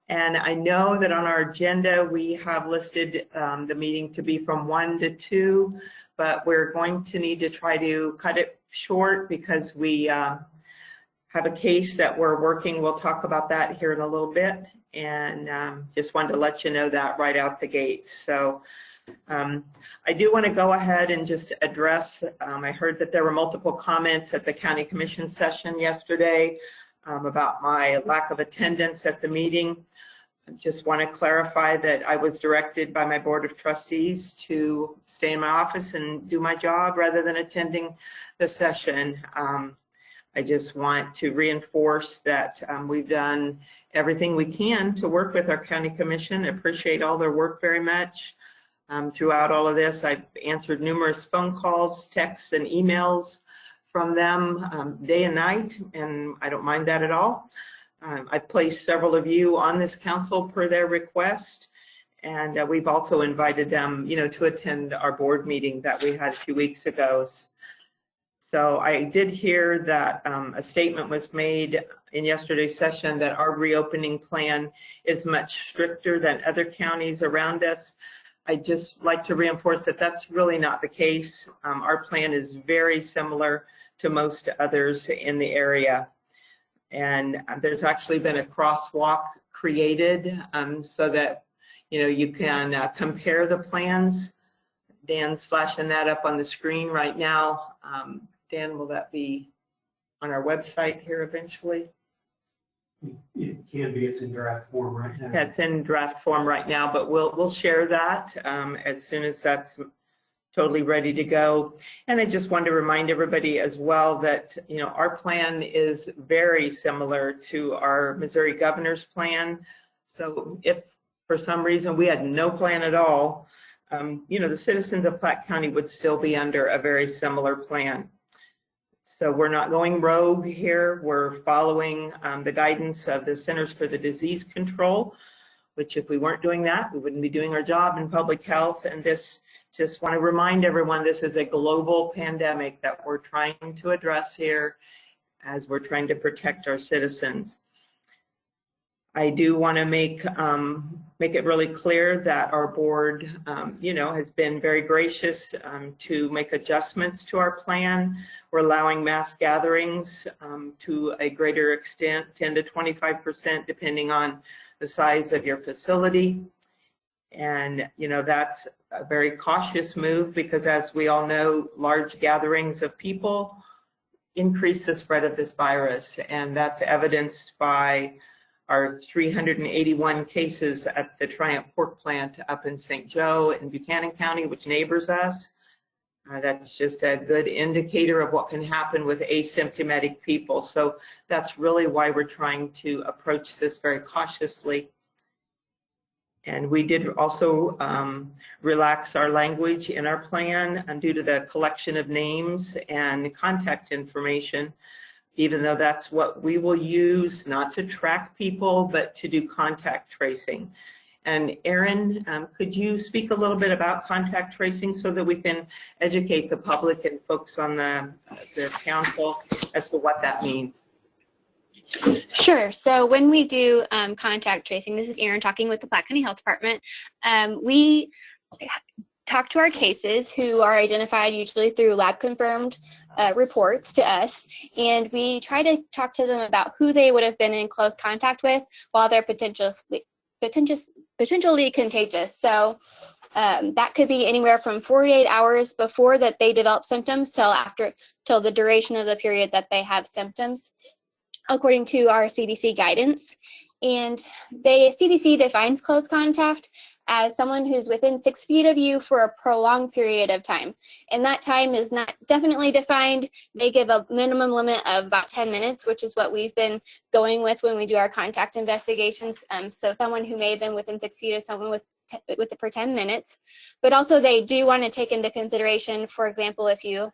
And I know that on our agenda, we have listed the meeting to be from 1 to 2, but we're going to need to try to cut it short because we have a case that we're working. We'll talk about that here in a little bit. And just wanted to let you know that right out the gate. So I do want to go ahead and just address, I heard that there were multiple comments at the County Commission session yesterday about my lack of attendance at the meeting. I just want to clarify that I was directed by my Board of Trustees to stay in my office and do my job rather than attending the session. I just want to reinforce that we've done everything we can to work with our County Commission. I appreciate all their work very much. Throughout all of this, I've answered numerous phone calls, texts, and emails from them day and night, and I don't mind that at all. I've placed several of you on this council per their request, and we've also invited them, to attend our board meeting that we had a few weeks ago. So I did hear that a statement was made in yesterday's session that our reopening plan is much stricter than other counties around us. I just like to reinforce that that's really not the case. Our plan is very similar to most others in the area. And there's actually been a crosswalk created so that, you can compare the plans. Dan's flashing that up on the screen right now. Dan, will that be on our website here eventually? It can be. It's in draft form right now. Yeah, it's in draft form right now, but we'll share that as soon as that's totally ready to go. And I just wanted to remind everybody as well that our plan is very similar to our Missouri governor's plan. So if for some reason we had no plan at all, the citizens of Platte County would still be under a very similar plan. So we're not going rogue here. We're following the guidance of the Centers for the Disease Control, which if we weren't doing that, we wouldn't be doing our job in public health. And this, just want to remind everyone, this is a global pandemic that we're trying to address here as we're trying to protect our citizens. I do want to make it really clear that our board, has been very gracious to make adjustments to our plan. We're allowing mass gatherings to a greater extent, 10 to 25%, depending on the size of your facility. And, that's a very cautious move because, as we all know, large gatherings of people increase the spread of this virus. And that's evidenced by our 381 cases at the Triumph Pork Plant up in St. Joe in Buchanan County, which neighbors us. That's just a good indicator of what can happen with asymptomatic people. So that's really why we're trying to approach this very cautiously. And we did also relax our language in our plan due to the collection of names and contact information, even though that's what we will use not to track people, but to do contact tracing. And Erin, could you speak a little bit about contact tracing so that we can educate the public and folks on the council as to what that means? Sure. So when we do contact tracing, this is Erin talking with the Platte County Health Department, we talk to our cases who are identified usually through lab confirmed reports to us, and we try to talk to them about who they would have been in close contact with while they're potentially contagious. So that could be anywhere from 48 hours before that they develop symptoms till the duration of the period that they have symptoms, according to our CDC guidance. And CDC defines close contact as someone who's within 6 feet of you for a prolonged period of time. And that time is not definitely defined. They give a minimum limit of about 10 minutes, which is what we've been going with when we do our contact investigations. So someone who may have been within 6 feet of someone with it for 10 minutes. But also they do want to take into consideration, for example, if you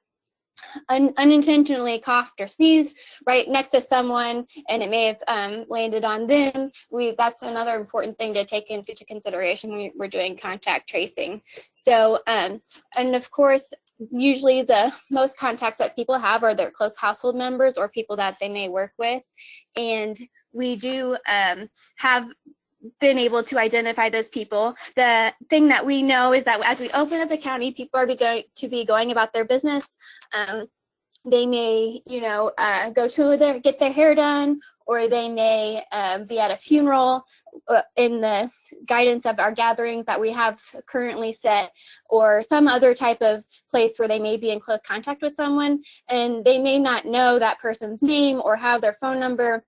unintentionally coughed or sneezed right next to someone and it may have landed on them, that's another important thing to take into consideration when we're doing contact tracing. So and of course usually the most contacts that people have are their close household members or people that they may work with, and we do have been able to identify those people. The thing that we know is that as we open up the county, people are going to be going about their business. They may, go to get their hair done, or they may be at a funeral in the guidance of our gatherings that we have currently set, or some other type of place where they may be in close contact with someone, and they may not know that person's name or have their phone number.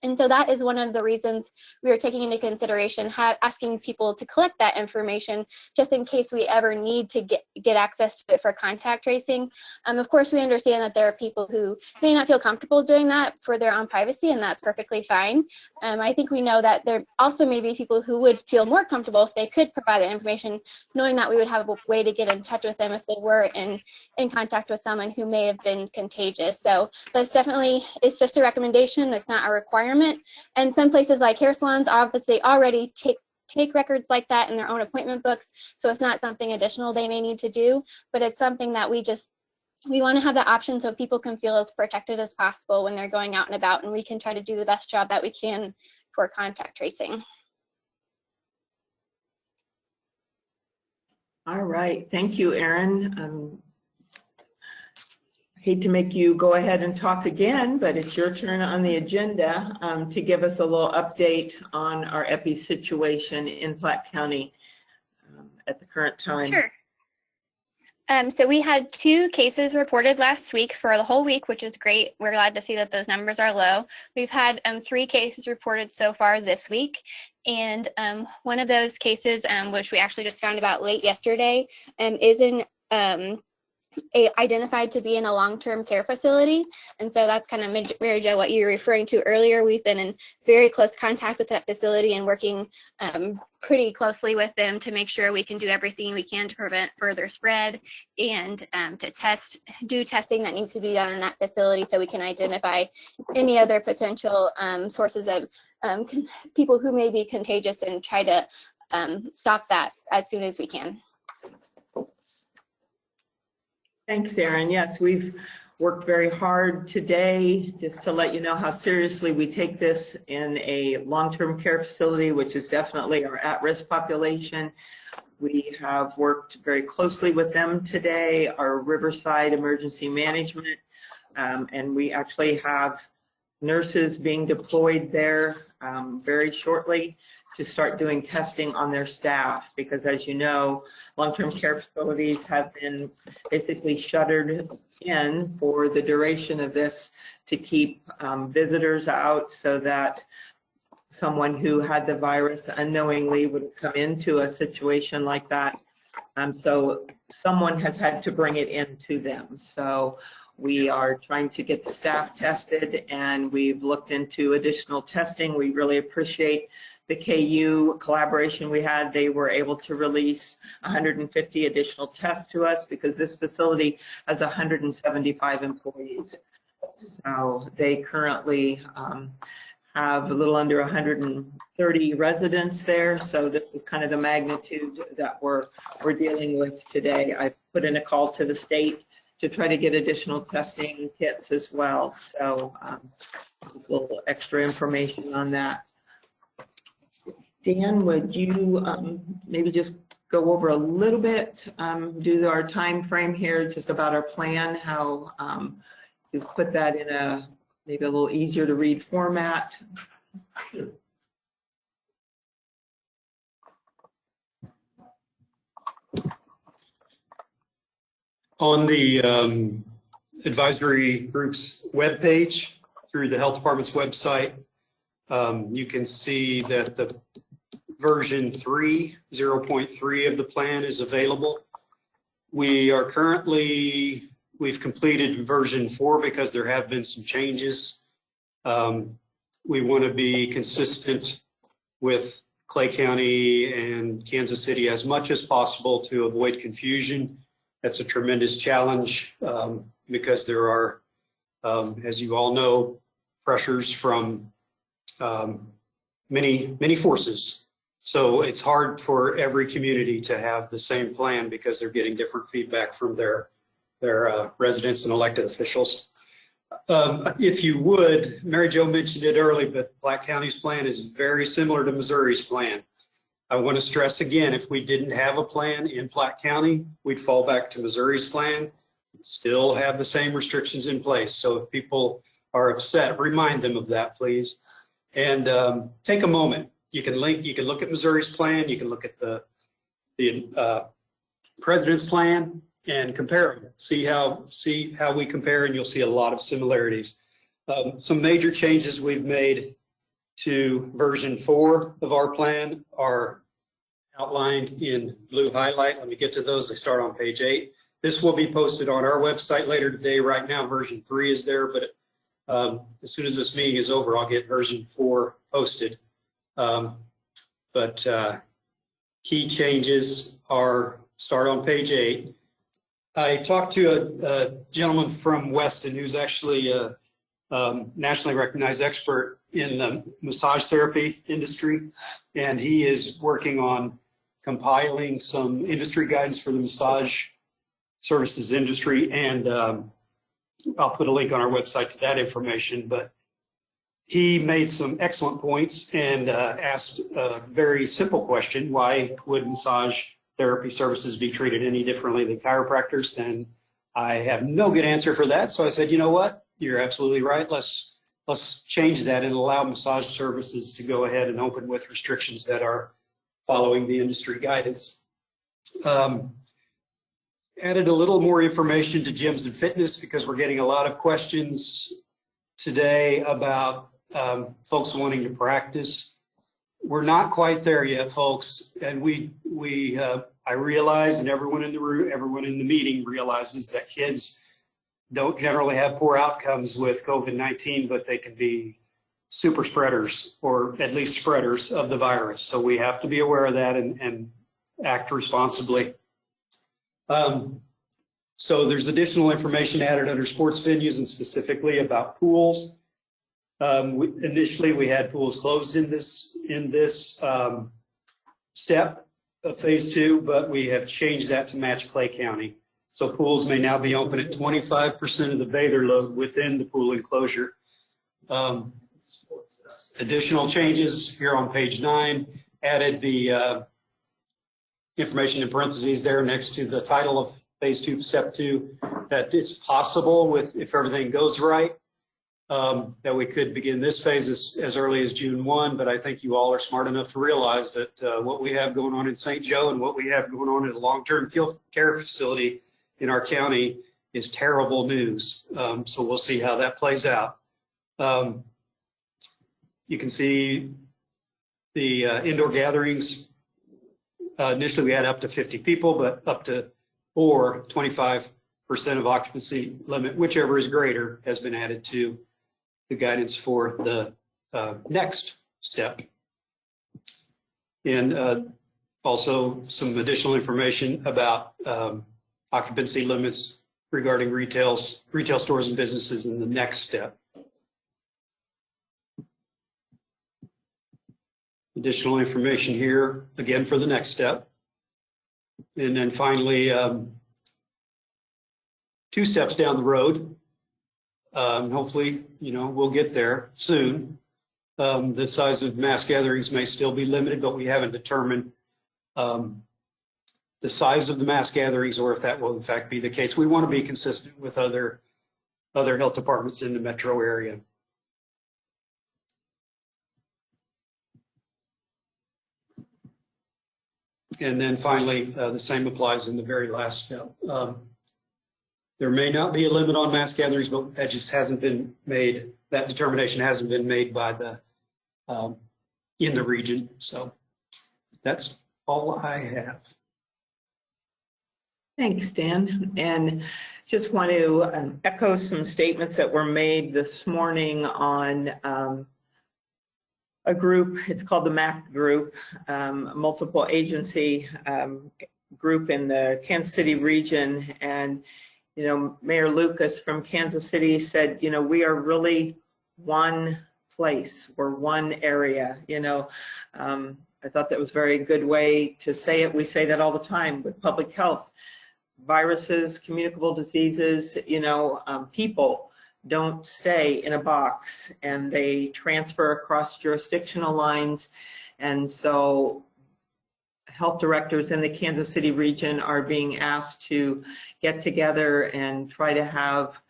And so that is one of the reasons we are taking into consideration asking people to collect that information, just in case we ever need to get access to it for contact tracing. Of course, we understand that there are people who may not feel comfortable doing that for their own privacy, and that's perfectly fine. I think we know that there also may be people who would feel more comfortable if they could provide that information, knowing that we would have a way to get in touch with them if they were in contact with someone who may have been contagious. So that's definitely, it's just a recommendation. It's not a requirement. And some places like hair salons obviously already take records like that in their own appointment books, so it's not something additional they may need to do, but it's something that we want to have the option so people can feel as protected as possible when they're going out and about, and we can try to do the best job that we can for contact tracing. All right, thank you, Erin. Hate to make you go ahead and talk again, but it's your turn on the agenda to give us a little update on our EPI situation in Platte County at the current time. Sure. So we had 2 cases reported last week for the whole week, which is great. We're glad to see that those numbers are low. We've had 3 cases reported so far this week. And one of those cases, which we actually just found about late yesterday, is in identified to be in a long-term care facility. And so that's kind of, Mary Jo, what you were referring to earlier. We've been in very close contact with that facility and working pretty closely with them to make sure we can do everything we can to prevent further spread, and to do testing that needs to be done in that facility so we can identify any other potential sources of people who may be contagious and try to stop that as soon as we can. Thanks, Erin. Yes, we've worked very hard today just to let you know how seriously we take this in a long-term care facility, which is definitely our at-risk population. We have worked very closely with them today, our Riverside Emergency Management, and we actually have nurses being deployed there very shortly to start doing testing on their staff, because as you know, long-term care facilities have been basically shuttered in for the duration of this to keep visitors out, so that someone who had the virus unknowingly would come into a situation like that. So someone has had to bring it into them. So we are trying to get the staff tested, and we've looked into additional testing. We really appreciate the KU collaboration we had. They were able to release 150 additional tests to us because this facility has 175 employees. So they currently have a little under 130 residents there. So this is kind of the magnitude that we're dealing with today. I put in a call to the state to try to get additional testing kits as well. So just a little extra information on that. Dan, would you maybe just go over a little bit, do our time frame here, just about our plan, how to put that in a maybe a little easier to read format? On the advisory group's webpage through the health department's website, you can see that the version 0.3 of the plan is available. We've completed version 4 because there have been some changes. We want to be consistent with Clay County and Kansas City as much as possible to avoid confusion. That's a tremendous challenge because there are, as you all know, pressures from many forces. So it's hard for every community to have the same plan because they're getting different feedback from their residents and elected officials. If you would, Mary Jo mentioned it early, but Platte County's plan is very similar to Missouri's plan. I want to stress again, if we didn't have a plan in Platte County, we'd fall back to Missouri's plan, still have the same restrictions in place. So if people are upset, remind them of that, please. And take a moment. You can look at Missouri's plan, you can look at the president's plan and compare them. See how we compare, and you'll see a lot of similarities. Some major changes we've made to version 4 of our plan are outlined in blue highlight. Let me get to those. They start on page 8. This will be posted on our website later today. Right now, version 3 is there, but as soon as this meeting is over, I'll get version 4 posted. Key changes start on page 8. I talked to a gentleman from Weston who's actually a nationally recognized expert in the massage therapy industry, and he is working on compiling some industry guidance for the massage services industry, and I'll put a link on our website to that information. But he made some excellent points and asked a very simple question: why would massage therapy services be treated any differently than chiropractors? And I have no good answer for that. So I said, you know what? You're absolutely right. Let's change that and allow massage services to go ahead and open with restrictions that are following the industry guidance. Added a little more information to gyms and fitness because we're getting a lot of questions today about folks wanting to practice. We're not quite there yet, folks, and I realize, and everyone in the meeting realizes that kids don't generally have poor outcomes with COVID-19, but they can be super spreaders, or at least spreaders of the virus. So we have to be aware of that and act responsibly. So there's additional information added under sports venues and specifically about pools. Initially, we had pools closed in this step of phase 2, but we have changed that to match Clay County. So pools may now be open at 25% of the bather load within the pool enclosure. Additional changes here on page 9, added the information in parentheses there next to the title of phase 2, step 2, that it's possible if everything goes right, that we could begin this phase as early as June 1, but I think you all are smart enough to realize that what we have going on in St. Joe and what we have going on at a long-term care facility in our county is terrible news. So we'll see how that plays out. You can see the indoor gatherings. Initially, we had up to 50 people, but up to or 25% of occupancy limit, whichever is greater, has been added to the guidance for the next step. And also some additional information about occupancy limits regarding retail stores and businesses in the next step. Additional information here, again, for the next step. And then finally, 2 steps down the road, hopefully, we'll get there soon. The size of mass gatherings may still be limited, but we haven't determined the size of the mass gatherings or if that will in fact be the case. We want to be consistent with other health departments in the metro area. And then finally, the same applies in the very last step. There may not be a limit on mass gatherings, but that just hasn't been made. That determination hasn't been made by in the region. So that's all I have. Thanks, Dan. And just want to echo some statements that were made this morning on a group. It's called the MAC group, multiple agency group in the Kansas City region. And, Mayor Lucas from Kansas City said, we are really one place or one area. I thought that was a very good way to say it. We say that all the time with public health. Viruses, communicable diseases, people don't stay in a box, and they transfer across jurisdictional lines. And so health directors in the Kansas City region are being asked to get together and try to have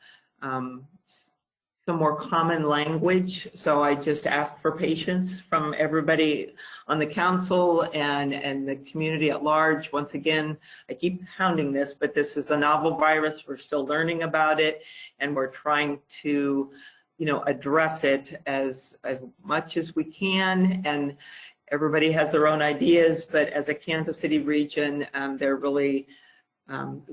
some more common language. So I just ask for patience from everybody on the council and the community at large. Once again, I keep pounding this, but this is a novel virus. We're still learning about it, and we're trying to, address it as much as we can. And everybody has their own ideas, but as a Kansas City region, they're really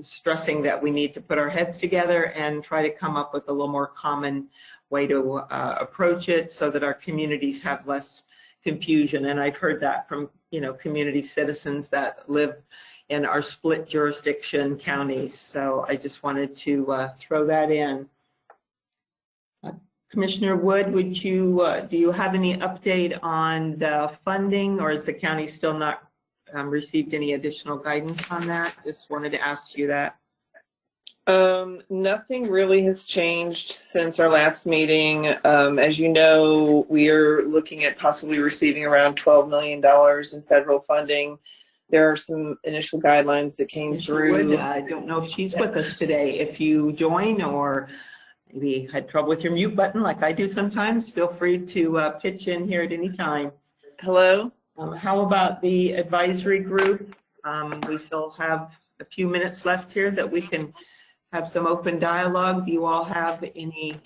stressing that we need to put our heads together and try to come up with a little more common way to approach it so that our communities have less confusion. And I've heard that from, community citizens that live in our split jurisdiction counties. So I just wanted to throw that in. Commissioner Wood, do you have any update on the funding, or is the county still not received any additional guidance on that? Just wanted to ask you that. Nothing really has changed since our last meeting. As you know, we are looking at possibly receiving around $12 million in federal funding. There are some initial guidelines that came through. I don't know if she's with us today. If you join or maybe had trouble with your mute button like I do sometimes, feel free to pitch in here at any time. Hello? How about the advisory group? We still have a few minutes left here that we can have some open dialogue. Do you all have any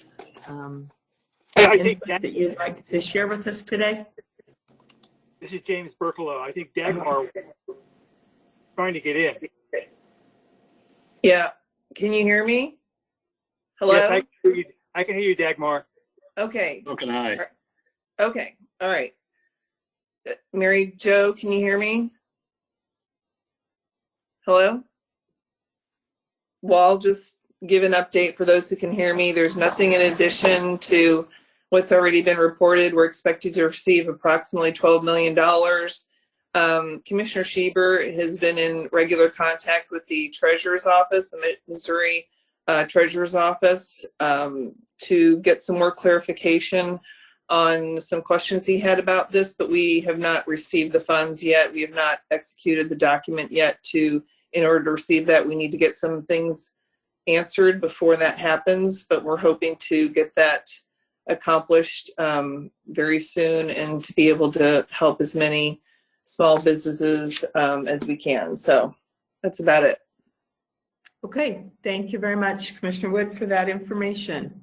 I think that you'd like to share with us today? this is James Berkalow. I think Dagmar trying to get in. Yeah. Can you hear me? Hello? Yes, I can hear you, Dagmar. Okay. So can I. Okay. All right. Mary Jo, can you hear me? Hello? Well, I'll just give an update for those who can hear me. There's nothing in addition to what's already been reported. We're expected to receive approximately $12 million. Commissioner Schieber has been in regular contact with the Treasurer's Office, the Missouri Treasurer's Office, to get some more clarification on some questions he had about this, but we have not received the funds yet. We have not executed the document yet. In order to receive that, we need to get some things answered before that happens, but we're hoping to get that accomplished very soon and to be able to help as many small businesses as we can. So that's about it. Okay, thank you very much, Commissioner Wood, for that information.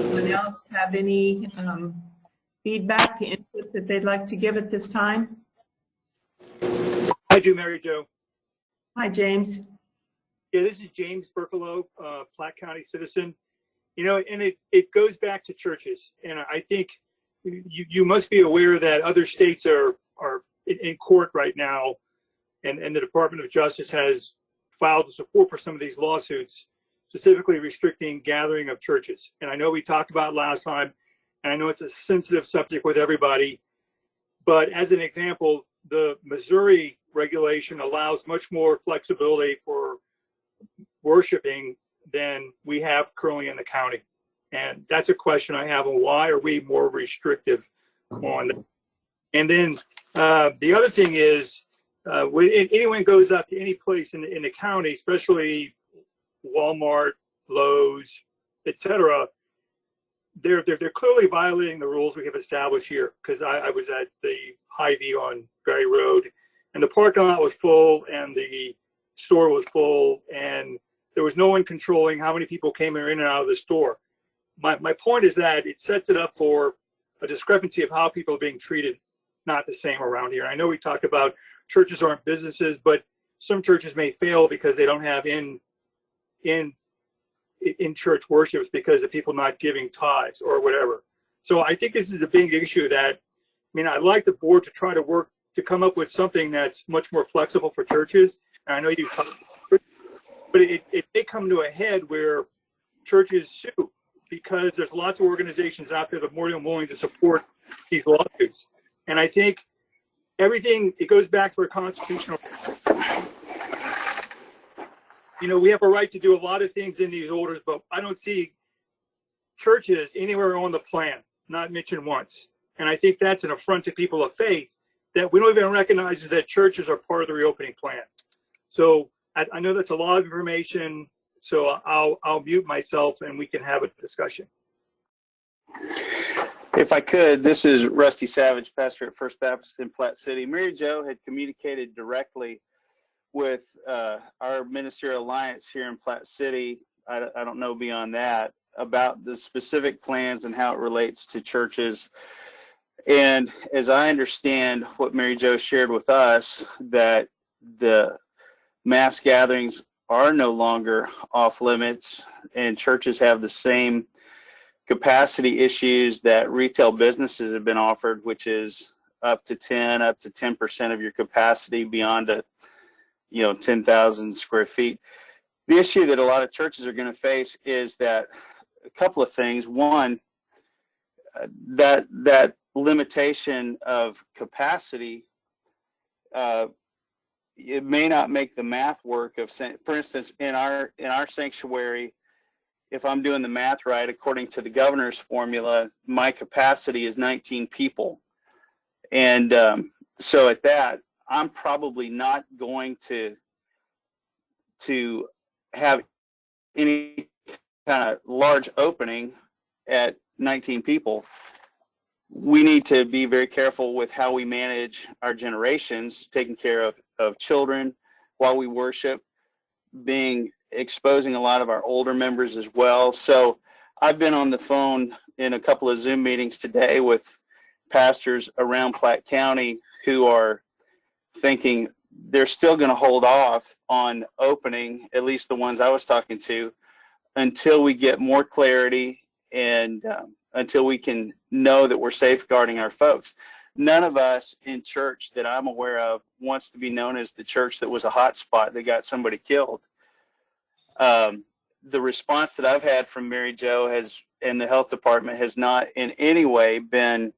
Anyone else have any feedback, input that they'd like to give at this time? I do, Mary Jo. Hi, James. Yeah, this is James Berkalow, Platte County citizen. And it goes back to churches. And I think you must be aware that other states are in court right now, and the Department of Justice has filed support for some of these lawsuits, specifically restricting gathering of churches. And I know we talked about it last time, and I know it's a sensitive subject with everybody, but as an example, the Missouri regulation allows much more flexibility for worshiping than we have currently in the county. And that's a question I have on why are we more restrictive on that? And then the other thing is, when anyone goes out to any place in the county, especially Walmart, Lowe's, etc., they're clearly violating the rules we have established here. Because I was at the Hy-Vee on Berry Road, and the parking lot was full, and the store was full, and there was no one controlling how many people came in and out of the store. My point is that it sets it up for a discrepancy of how people are being treated, not the same around here. I know we talked about churches aren't businesses, but some churches may fail because they don't have in church worships because of people not giving tithes or whatever. So I think this is a big issue that, I'd like the board to try to work to come up with something that's much more flexible for churches. And I know you talked, but it may come to a head where churches sue because there's lots of organizations out there that are more than willing to support these lawsuits. And I think everything, it goes back to a constitutional, we have a right to do a lot of things in these orders, but I don't see churches anywhere on the plan, not mentioned once. And I think that's an affront to people of faith that we don't even recognize that churches are part of the reopening plan. So I know that's a lot of information, so I'll mute myself and we can have a discussion. If I could, this is Rusty Savage, pastor at First Baptist in Platte City. Mary Jo had communicated directly with our ministerial alliance here in Platte City. I don't know beyond that about the specific plans and how it relates to churches. And as I understand what Mary Jo shared with us, that the mass gatherings are no longer off limits and churches have the same capacity issues that retail businesses have been offered, which is up to 10% of your capacity beyond 10,000 square feet. The issue that a lot of churches are going to face is that a couple of things. One, that limitation of capacity, it may not make the math work. For instance, in our sanctuary, if I'm doing the math right, according to the governor's formula, my capacity is 19 people. And so at that, I'm probably not going to have any kind of large opening at 19 people. We need to be very careful with how we manage our generations, taking care of children while we worship, exposing a lot of our older members as well. So I've been on the phone in a couple of Zoom meetings today with pastors around Platte County who are thinking they're still going to hold off on opening, at least the ones I was talking to, until we get more clarity and until we can know that we're safeguarding our folks. None of us in church that I'm aware of wants to be known as the church that was a hot spot that got somebody killed. The response that I've had from Mary Jo and the health department has not in any way been,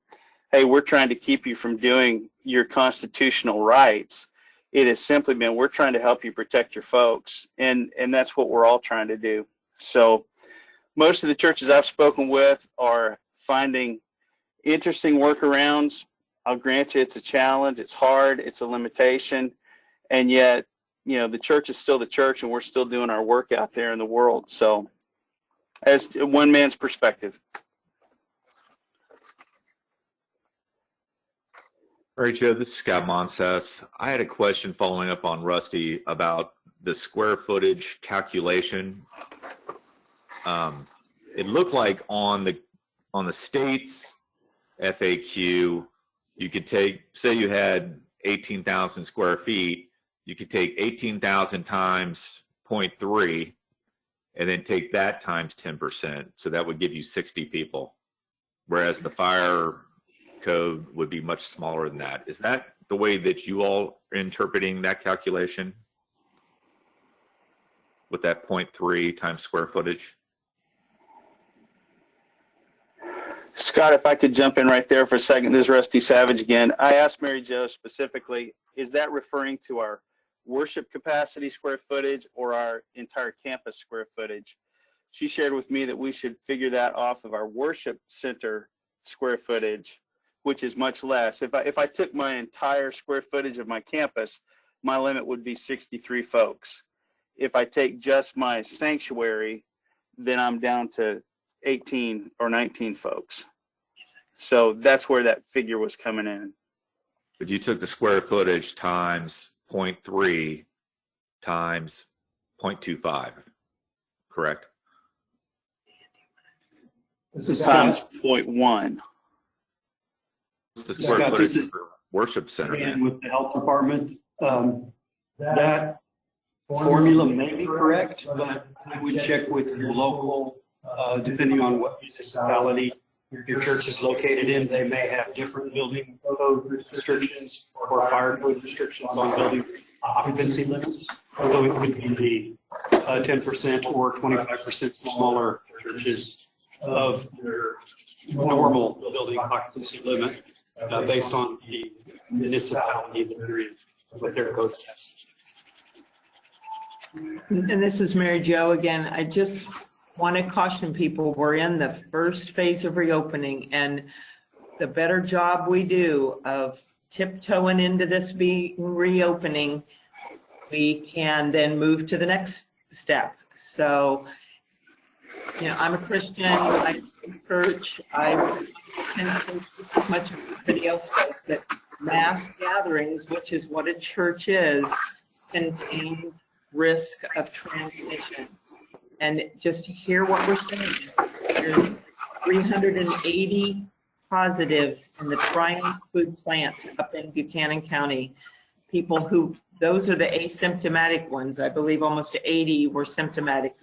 hey, we're trying to keep you from doing your constitutional rights. It has simply been, we're trying to help you protect your folks. And that's what we're all trying to do. So most of the churches I've spoken with are finding interesting workarounds. I'll grant you it's a challenge, it's hard, it's a limitation, and yet, the church is still the church and we're still doing our work out there in the world. So as one man's perspective. All right, Joe, this is Scott Monses. I had a question following up on Rusty about the square footage calculation. It looked like on the state's FAQ, you could take, say you had 18,000 square feet, you could take 18,000 times 0.3 and then take that times 10%. So that would give you 60 people. Whereas the fire code would be much smaller than that. Is that the way that you all are interpreting that calculation with that 0.3 times square footage? Scott, if I could jump in right there for a second. This is Rusty Savage again. I asked Mary Jo specifically, is that referring to our worship capacity square footage or our entire campus square footage? She shared with me that we should figure that off of our worship center square footage, which is much less. If I took my entire square footage of my campus, my limit would be 63 folks. If I take just my sanctuary, then I'm down to 18 or 19 folks. So that's where that figure was coming in. But you took the square footage times 0.3 times 0.25, correct? Times 0.1. What's the square Scott, footage this is for worship center? again with the health department. That formula may be correct, but I would check with your local, depending on what municipality your church is located in. They may have different building code restrictions or fire code restrictions on building occupancy limits. So it would be the 10% or 25% smaller churches of their normal building occupancy limit. based on the municipality that they're in, what their code says. And this is Mary Jo again. I just want to caution people, we're in the first phase of reopening, and the better job we do of tiptoeing into this reopening, we can then move to the next step. So, you know, I'm a Christian, I go to church, I attend church as much as everybody else does, but mass gatherings, which is what a church is, contain risk of transmission. And just to hear what we're saying, there's 380 positives in the Triumph Food Plant up in Buchanan County. People who, those are the asymptomatic ones. I believe almost 80 were symptomatic,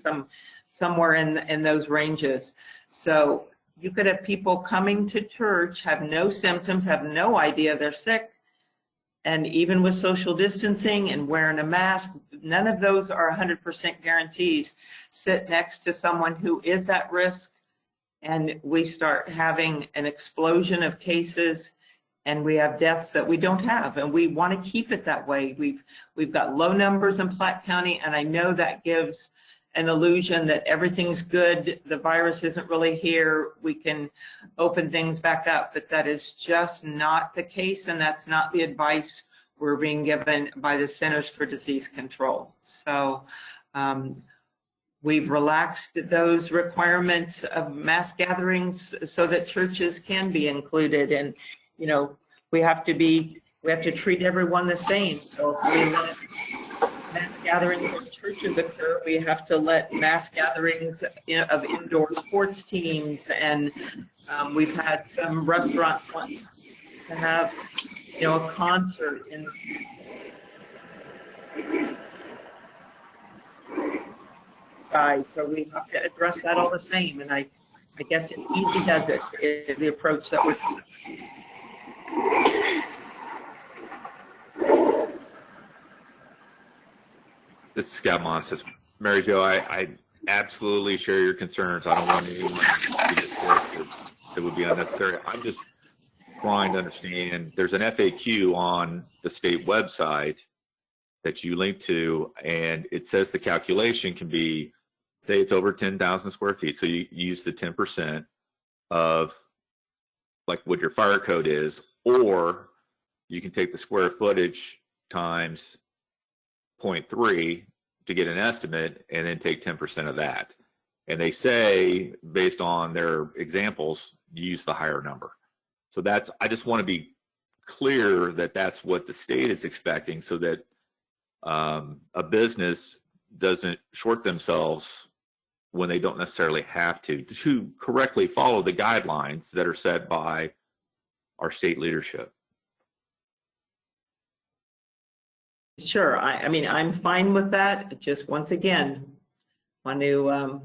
somewhere in those ranges. So you could have people coming to church, have no symptoms, have no idea they're sick, and even with social distancing and wearing a mask, none of those are 100% guarantees. Sit next to someone who is at risk, and we start having an explosion of cases, and we have deaths that we don't have, and we want to keep it that way. We've got low numbers in Platte County, and I know that gives an illusion that everything's good, the virus isn't really here, we can open things back up, but that is just not the case, and that's not the advice we're being given by the Centers for Disease Control. So we've relaxed those requirements of mass gatherings so that churches can be included, and you know, we have to treat everyone the same. So if we let mass gatherings of churches occur, we have to let mass gatherings of indoor sports teams, and we've had some restaurants want to have a concert in side, so we have to address that all the same. And I guess an easy does it is the approach that we're taking. This is Scott Moss. Mary Jo, I absolutely share your concerns. I don't want anyone to get sick. It would be unnecessary. I'm just trying to understand. There's an FAQ on the state website that you link to, and it says the calculation can be, say it's over 10,000 square feet. So you use the 10% of like what your fire code is, or you can take the square footage times 0.3 to get an estimate and then take 10% of that. And they say, based on their examples, use the higher number. So I just want to be clear that that's what the state is expecting, so that a business doesn't short themselves when they don't necessarily have to correctly follow the guidelines that are set by our state leadership. Sure. I mean, I'm fine with that. Just once again, want to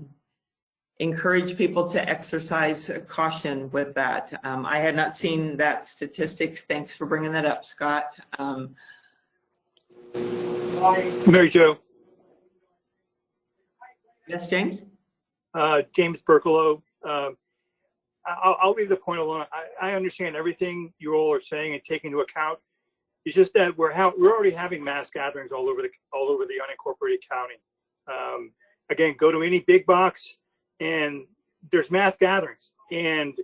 encourage people to exercise caution with that. I had not seen that statistics. Thanks for bringing that up, Scott. Mary Jo. Yes, James? James Berkalow. I'll leave the point alone. I understand everything you all are saying and taking into account. It's just that we're already having mass gatherings all over the unincorporated county. Again, go to any big box and there's mass gatherings, and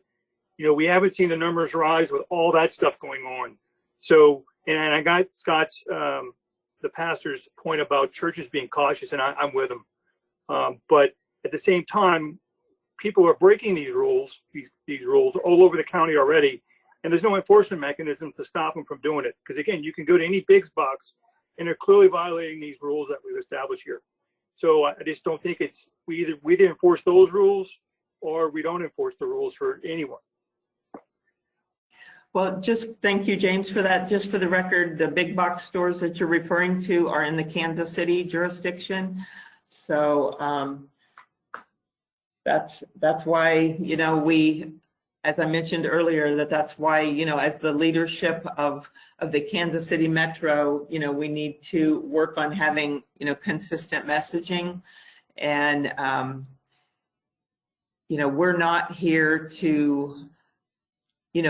we haven't seen the numbers rise with all that stuff going on. So, and I got Scott's the pastor's point about churches being cautious, and I'm with him. But at the same time, people are breaking these rules all over the county already, and there's no enforcement mechanism to stop them from doing it. Because again, you can go to any big box, and they're clearly violating these rules that we've established here. So I just don't think we either enforce those rules or we don't enforce the rules for anyone. Well, just thank you, James, for that. Just for the record, the big box stores that you're referring to are in the Kansas City jurisdiction. So that's why, we, as I mentioned earlier, that's why, as the leadership of the Kansas City Metro, we need to work on having, consistent messaging. And, we're not here to,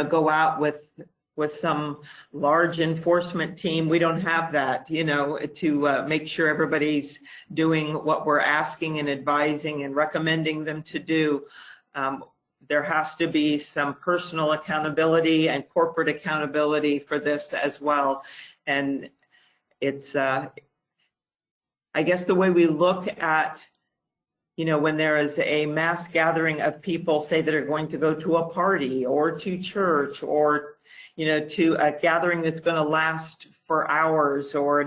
go out with with some large enforcement team. We don't have that, to make sure everybody's doing what we're asking and advising and recommending them to do. There has to be some personal accountability and corporate accountability for this as well. And it's, I guess the way we look at, when there is a mass gathering of people, say, that are going to go to a party or to church or, to a gathering that's going to last for hours or,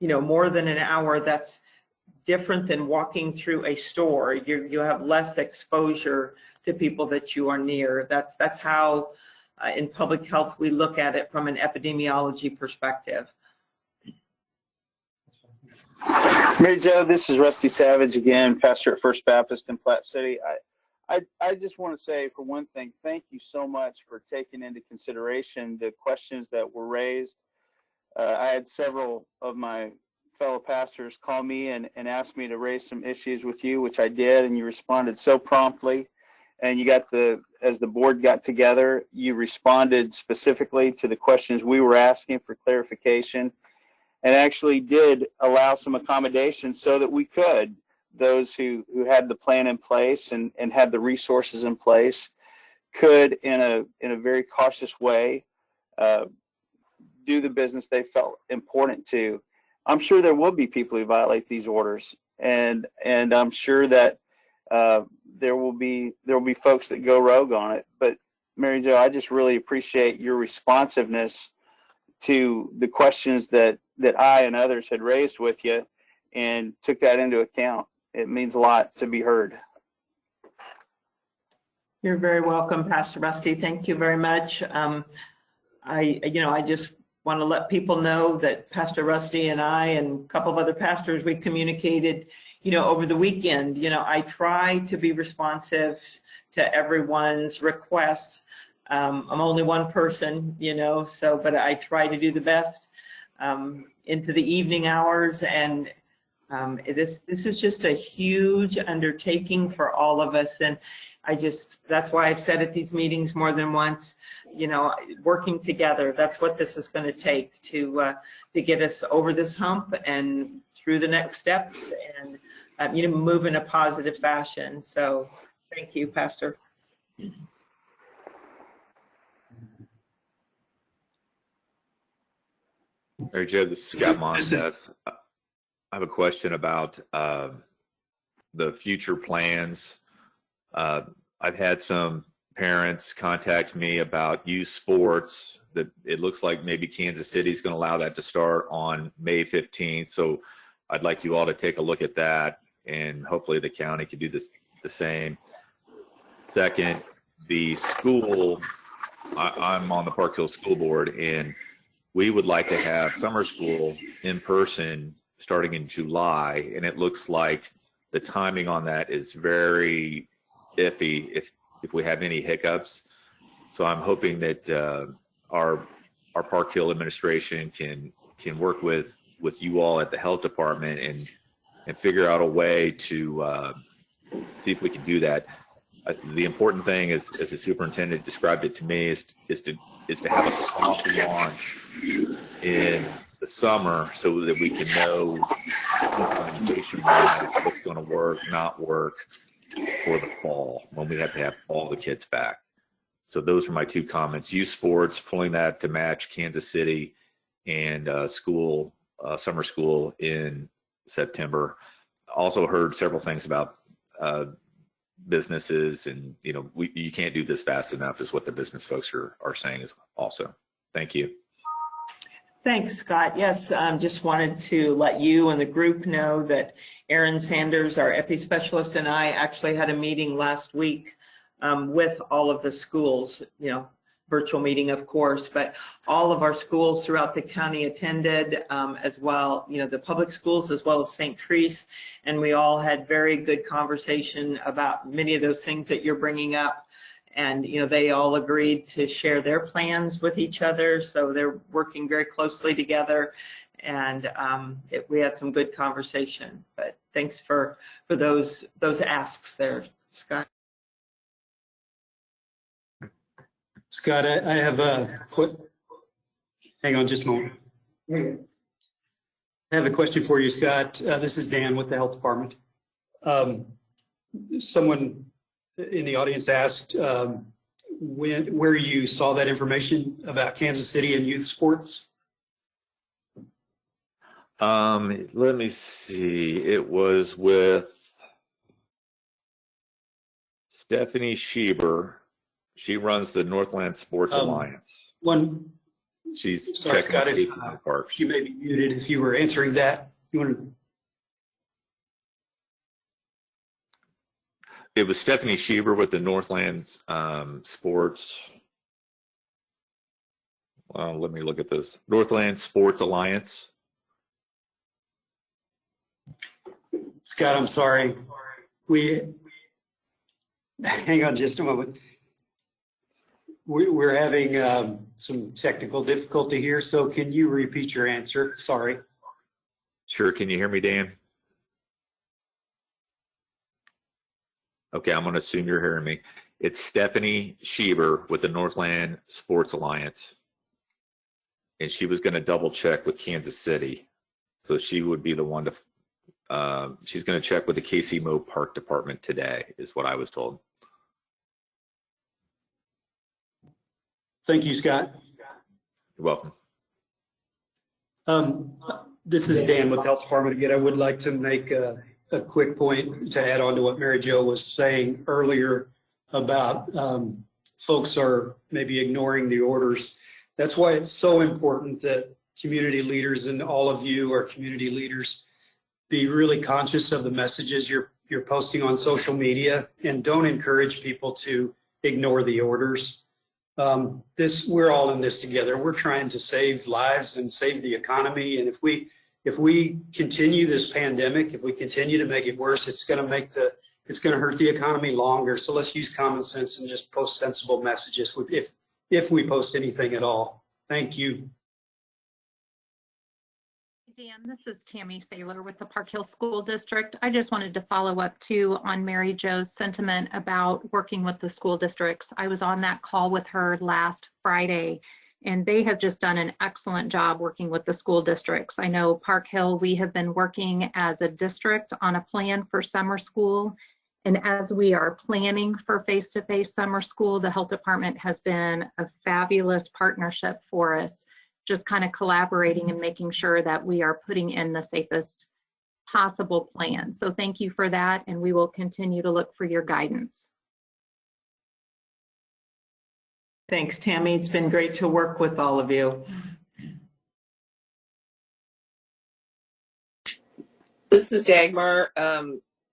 more than an hour, that's different than walking through a store. You have less exposure to people that you are near. That's how in public health we look at it from an epidemiology perspective. Mary Jo, this is Rusty Savage again, pastor at First Baptist in Platte City. I just want to say, for one thing, thank you so much for taking into consideration the questions that were raised. I had several of my fellow pastors call me and ask me to raise some issues with you, which I did, and you responded so promptly. And you got as the board got together, you responded specifically to the questions we were asking for clarification, and actually did allow some accommodations so that we could, those who had the plan in place and had the resources in place, could in a very cautious way do the business they felt important to. I'm sure there will be people who violate these orders, and I'm sure that there will be folks that go rogue on it. But Mary Jo, I just really appreciate your responsiveness to the questions that I and others had raised with you, and took that into account. It means a lot to be heard. You're very welcome, Pastor Rusty. Thank you very much. I just want to let people know that Pastor Rusty and I and a couple of other pastors, we communicated, over the weekend. I try to be responsive to everyone's requests. I'm only one person, but I try to do the best into the evening hours. And this is just a huge undertaking for all of us. And that's why I've said at these meetings more than once, working together, that's what this is going to take to get us over this hump and through the next steps and, move in a positive fashion. So thank you, Pastor. Mary Jo, this is Scott Montes. I have a question about the future plans. I've had some parents contact me about youth sports. That it looks like maybe Kansas City is going to allow that to start on May 15th. So I'd like you all to take a look at that, and hopefully the county can do the same. Second, the school, I'm on the Park Hill School Board, and we would like to have summer school in person starting in July, and it looks like the timing on that is very iffy if we have any hiccups. So I'm hoping that our Park Hill administration can work with you all at the health department and figure out a way to see if we can do that. The important thing is, as the superintendent described it to me, is to have a soft launch in the summer so that we can know implementation-wise what's going to work, not work for the fall when we have to have all the kids back. So those are my two comments. Youth sports, pulling that to match Kansas City, and summer school in September. Also heard several things about businesses, and you can't do this fast enough is what the business folks are saying is also. Thank you. Thanks, Scott. Yes, just wanted to let you and the group know that Aaron Sanders, our epi specialist, and I actually had a meeting last week with all of the schools, virtual meeting, of course, but all of our schools throughout the county attended as well, the public schools as well as St. Therese, and we all had very good conversation about many of those things that you're bringing up. And, they all agreed to share their plans with each other. So they're working very closely together. And we had some good conversation. But thanks for those asks there, Scott. Scott, I have a Hang on just a moment. I have a question for you, Scott. This is Dan with the Health Department. Someone in the audience asked where you saw that information about Kansas City and youth sports. Let me see. It was with Stephanie Schieber. She runs the Northland Sports Alliance. She's Sorry, checking Scott, the if cases in the park. you may be muted if you were answering that. You want to? It was Stephanie Schieber with the Northland Sports. Well, let me look at this. Northland Sports Alliance. Scott, I'm sorry. Hang on just a moment. We're having some technical difficulty here, so can you repeat your answer? Sorry. Sure. Can you hear me, Dan? Okay, I'm going to assume you're hearing me. It's Stephanie Schieber with the Northland Sports Alliance. And she was going to double check with Kansas City. So she would be the one to, she's going to check with the KC Mo Park Department today, is what I was told. Thank you, Scott. You're welcome. This is Dan with the Health Department again. I would like to make a quick point to add on to what Mary Jo was saying earlier about folks are maybe ignoring the orders. That's why it's so important that community leaders, and all of you are community leaders, be really conscious of the messages you're posting on social media, and don't encourage people to ignore the orders. We're all in this together. We're trying to save lives and save the economy. And if we continue this pandemic, if we continue to make it worse, it's going to hurt the economy longer. So let's use common sense and just post sensible messages if we post anything at all. Thank you. Dan, this is Tammy Saylor with the Park Hill School District. I just wanted to follow up too on Mary Jo's sentiment about working with the school districts. I was on that call with her last Friday, and they have just done an excellent job working with the school districts. I know Park Hill, we have been working as a district on a plan for summer school. And as we are planning for face-to-face summer school, the health department has been a fabulous partnership for us, just kind of collaborating and making sure that we are putting in the safest possible plan. So thank you for that, and we will continue to look for your guidance. Thanks, Tammy. It's been great to work with all of you. This is Dagmar.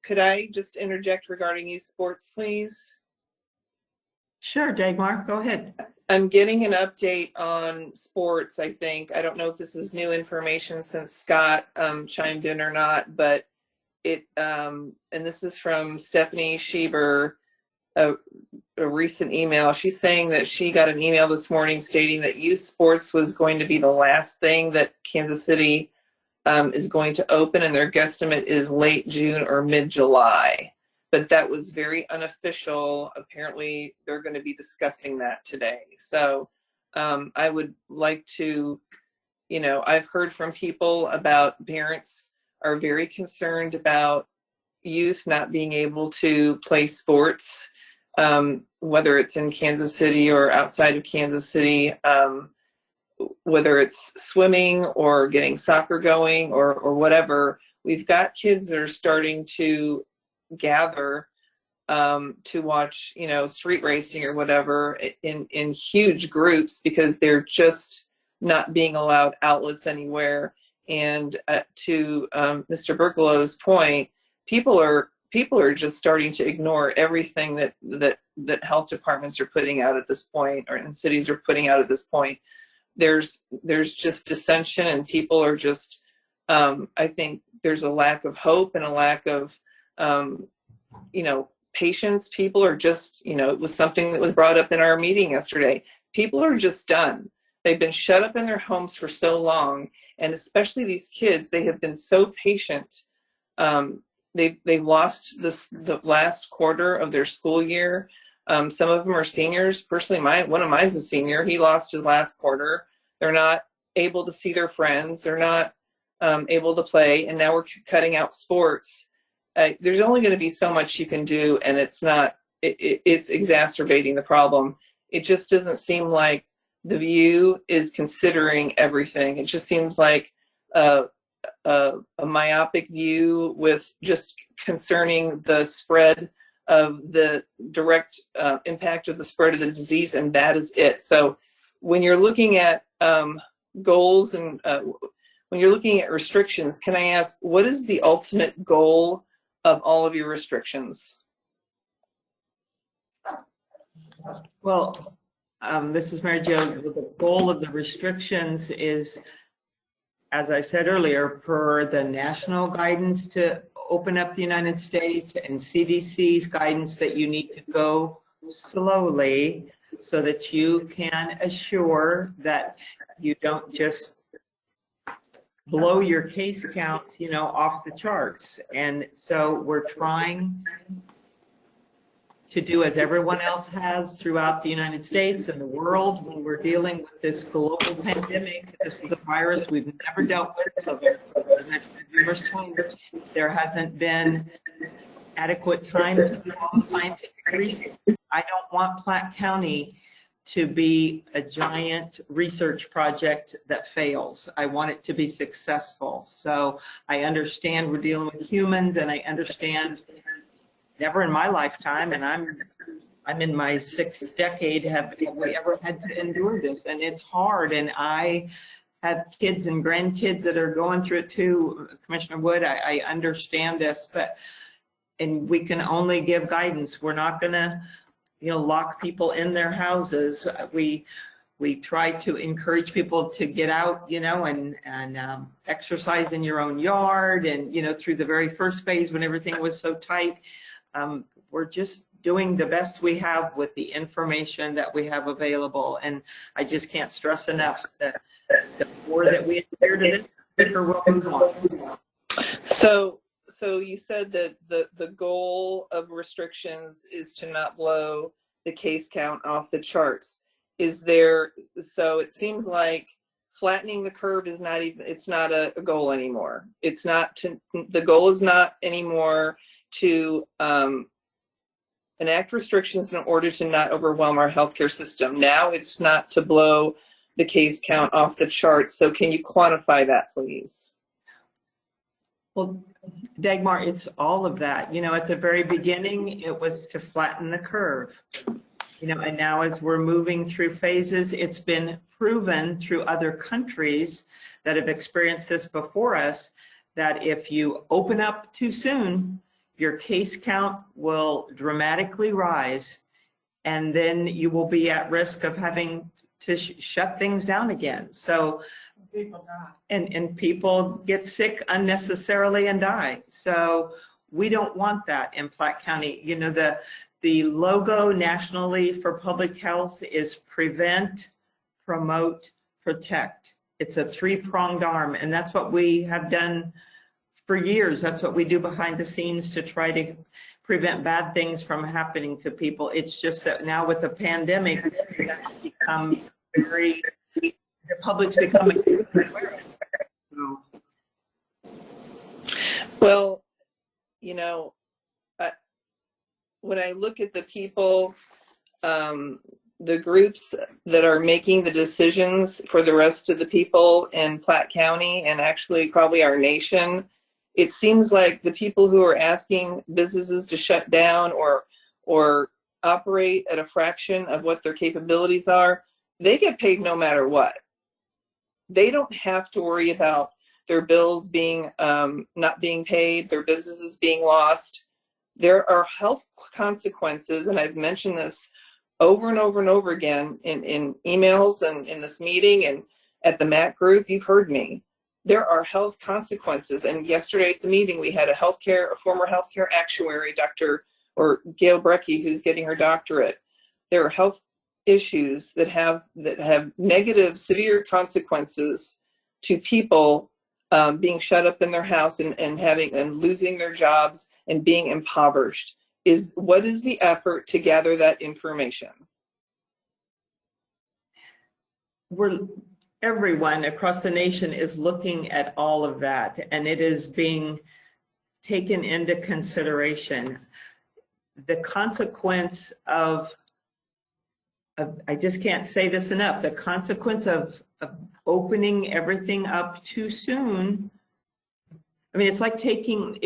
Could I just interject regarding youth sports, please? Sure, Dagmar, go ahead. I'm getting an update on sports, I think. I don't know if this is new information since Scott chimed in or not, but and this is from Stephanie Schieber, a recent email. She's saying that she got an email this morning stating that youth sports was going to be the last thing that Kansas City is going to open, and their guesstimate is late June or mid-July. But that was very unofficial. Apparently, they're going to be discussing that today. So I would like to, I've heard from people about parents are very concerned about youth not being able to play sports, whether it's in Kansas City or outside of Kansas City, whether it's swimming or getting soccer going or whatever. We've got kids that are starting to gather to watch, street racing or whatever in huge groups because they're just not being allowed outlets anywhere. And to Mr. Berkelow's point, people are just starting to ignore everything that health departments are putting out at this point, or and cities are putting out at this point. There's just dissension, and people are just, I think there's a lack of hope and a lack of, patience. People are just, it was something that was brought up in our meeting yesterday. People are just done. They've been shut up in their homes for so long, and especially these kids, they have been so patient. They've lost the last quarter of their school year. Some of them are seniors. Personally, one of mine's a senior. He lost his last quarter. They're not able to see their friends. They're not able to play, and now we're cutting out sports. There's only going to be so much you can do, and it's exacerbating the problem. It just doesn't seem like the View is considering everything. It just seems like a myopic view with just concerning the spread of the direct impact of the spread of the disease, and that is it. So when you're looking at goals and when you're looking at restrictions, can I ask, what is the ultimate goal of all of your restrictions? Well, this is Mary Jo. The goal of the restrictions is, as I said earlier, per the national guidance to open up the United States and CDC's guidance that you need to go slowly so that you can assure that you don't just blow your case count, off the charts. And so we're trying to do as everyone else has throughout the United States and the world when we're dealing with this global pandemic. This is a virus we've never dealt with, so there's numerous times there hasn't been adequate time to do all the scientific research. I don't want Platte County to be a giant research project that fails. I want it to be successful. So I understand we're dealing with humans, and I understand never in my lifetime, and I'm in my 6th decade, have we ever had to endure this. And it's hard, and I have kids and grandkids that are going through it too. Commissioner Wood, I understand this, and we can only give guidance. We're not gonna lock people in their houses. We try to encourage people to get out, and exercise in your own yard. And, through the very first phase when everything was so tight, we're just doing the best we have with the information that we have available. And I just can't stress enough that the more that we adhere to this, the quicker we'll move on. So you said that the goal of restrictions is to not blow the case count off the charts. So it seems like flattening the curve is not even, it's not a goal anymore. The goal is not anymore to enact restrictions in order to not overwhelm our healthcare system. Now it's not to blow the case count off the charts. So can you quantify that, please? Well, Dagmar, it's all of that. At the very beginning, it was to flatten the curve. And now as we're moving through phases, it's been proven through other countries that have experienced this before us, that if you open up too soon, your case count will dramatically rise, and then you will be at risk of having to shut things down again. So people die. And people get sick unnecessarily and die. So we don't want that in Platte County. The logo nationally for public health is prevent, promote, protect. It's a 3-pronged arm, and that's what we have done for years. That's what we do behind the scenes to try to prevent bad things from happening to people. It's just that now with the pandemic, that's become the public's becoming aware. Well, when I look at the people, the groups that are making the decisions for the rest of the people in Platte County, and actually probably our nation, it seems like the people who are asking businesses to shut down or operate at a fraction of what their capabilities are, they get paid no matter what. They don't have to worry about their bills being not being paid, their businesses being lost. There are health consequences, and I've mentioned this over and over and over again in emails and in this meeting and at the MAC group. You've heard me. There are health consequences. And yesterday at the meeting, we had a former healthcare actuary, Dr. or Gail Brecky, who's getting her doctorate. There are health issues that have negative, severe consequences to people being shut up in their house and losing their jobs and being impoverished. What is the effort to gather that information? everyone across the nation is looking at all of that, and it is being taken into consideration. The consequence of I just can't say this enough, the consequence of opening everything up too soon. I mean, it's like taking,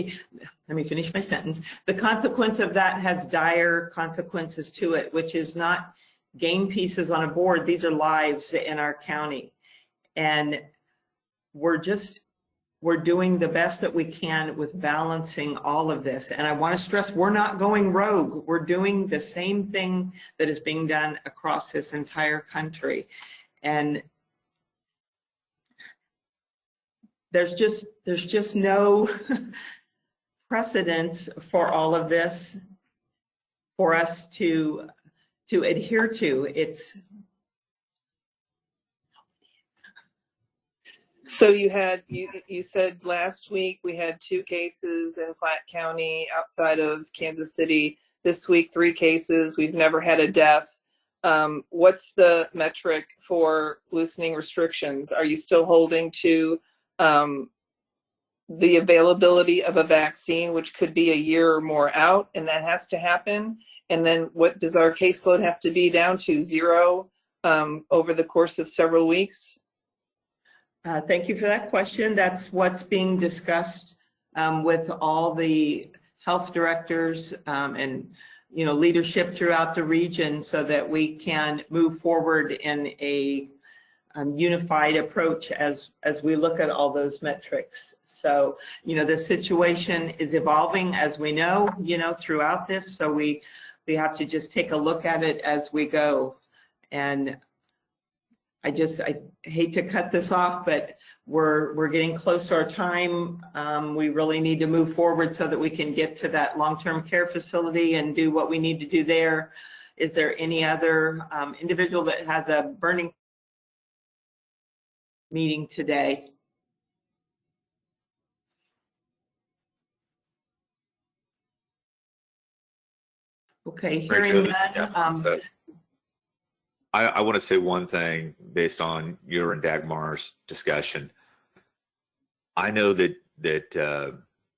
let me finish my sentence. The consequence of that has dire consequences to it, which is not game pieces on a board. These are lives in our county. And we're doing the best that we can with balancing all of this. And I want to stress, we're not going rogue. We're doing the same thing that is being done across this entire country. And there's just no precedence for all of this for us to adhere to. So you said last week we had 2 cases in Platte County outside of Kansas City. This week, 3 cases. We've never had a death. What's the metric for loosening restrictions? Are you still holding to the availability of a vaccine, which could be a year or more out, and that has to happen? And then what does our caseload have to be down to? 0 over the course of several weeks? Thank you for that question. That's what's being discussed with all the health directors and leadership throughout the region, so that we can move forward in a unified approach as we look at all those metrics. So the situation is evolving, as we know throughout this. So we have to just take a look at it as we go. And I hate to cut this off, but we're getting close to our time. We really need to move forward so that we can get to that long-term care facility and do what we need to do there. Is there any other individual that has a burning meeting today? Okay, hearing none. I want to say one thing based on your and Dagmar's discussion. I know that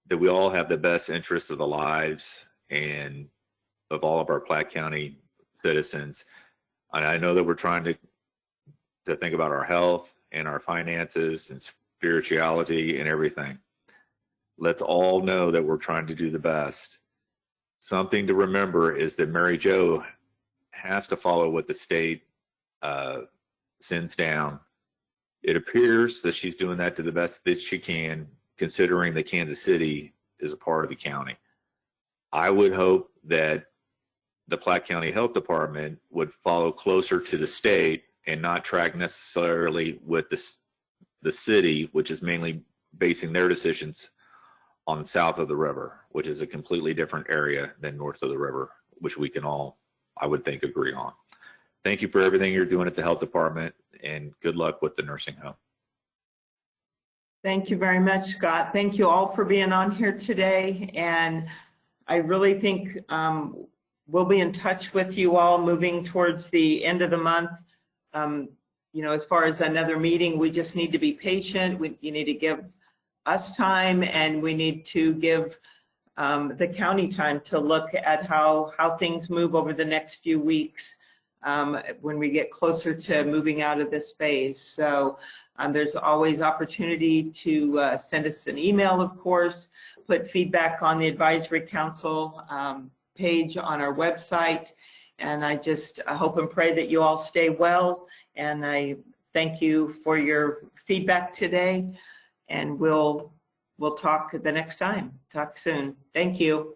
we all have the best interests of the lives and of all of our Platte County citizens. And I know that we're trying to think about our health and our finances and spirituality and everything. Let's all know that we're trying to do the best. Something to remember is that Mary Jo has to follow what the state sends down. It appears that she's doing that to the best that she can, considering that Kansas City is a part of the county. I would hope that the Platte County Health Department would follow closer to the state and not track necessarily with the city, which is mainly basing their decisions on south of the river, which is a completely different area than north of the river, which we can all, I would think, agree on. Thank you for everything you're doing at the health department, and good luck with the nursing home. Thank you very much, Scott. Thank you all for being on here today. And I really think we'll be in touch with you all moving towards the end of the month. As far as another meeting, we just need to be patient. You need to give us time, and we need to give the county time to look at how things move over the next few weeks when we get closer to moving out of this phase. So there's always opportunity to send us an email, of course, put feedback on the advisory council page on our website. And I hope and pray that you all stay well. And I thank you for your feedback today. And we'll talk the next time. Talk soon. Thank you.